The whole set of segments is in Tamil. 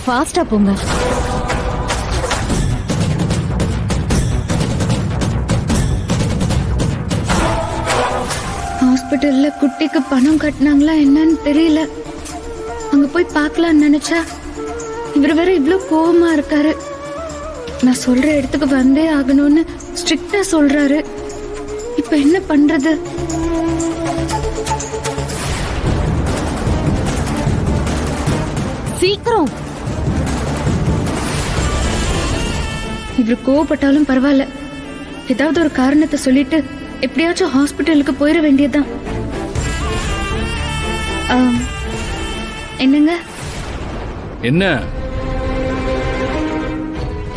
கொஞ்சம் ஃபாஸ்டா போங்க. ஹாஸ்பிட்டல்ல குட்டிக்கு பணம் கட்டினாங்களா என்னன்னு தெரியல. அங்க போய் பார்க்கலாம்னு நினைச்சா இவர் வேற இவ்ளோ கோவமா இருக்காரு. நான் சொல்ற இடத்துக்கு வந்தே ஆகணும்னு ஸ்ட்ரிக்டா சொல்றாரு. இப்ப என்ன பண்றது? சீக்கிரம். இவர் கோவப்பட்டாலும் பரவாயில்ல, ஏதாவது ஒரு காரணத்தை சொல்லிட்டு எப்படியாச்சும் ஹாஸ்பிட்டலுக்கு போயிட வேண்டியதுதான். என்னங்க? என்ன?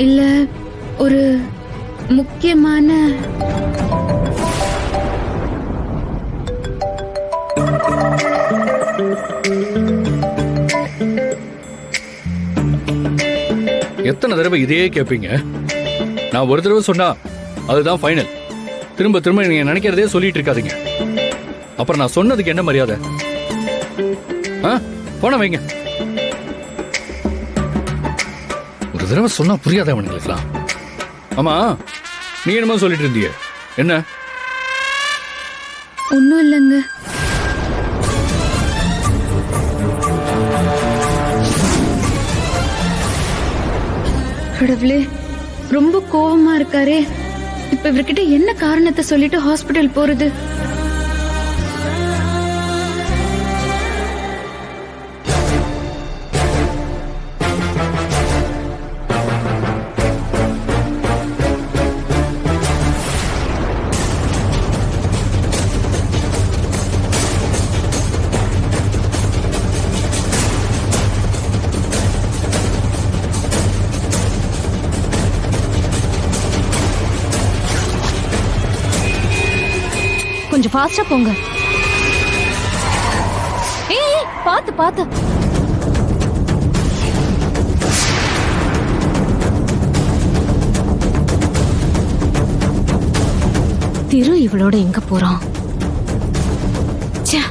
இல்ல, ஒரு முக்கியமான எத்தனை தடவை இதையே கேட்பீங்க? நான் ஒரு தடவை சொன்னா அதுதான் ஃபைனல். திரும்ப திரும்ப நீங்க நினைக்கிறதே சொல்லிட்டு இருக்காதீங்க. அப்புறம் நான் சொன்னதுக்கு என்ன மரியாதை? போன வைங்க. ஒரு தடவை சொன்னா புரியாத அவனுங்களுக்குலாம். ஆமா, நீ என்னமோ சொல்லிட்டு இருந்தீங்க, என்ன? ஒன்னும் இல்லைங்க. கடவுளே, ரொம்ப கோவமா இருக்காரே. இப்ப இவர்கிட்ட என்ன காரணத்தை சொல்லிட்டு ஹாஸ்பிட்டல் போறது? கொஞ்சம் ஃபாஸ்டா போங்க. ஏய், பாத்து பாத்து. திரு இவளோட எங்க போறான்? ச்சே.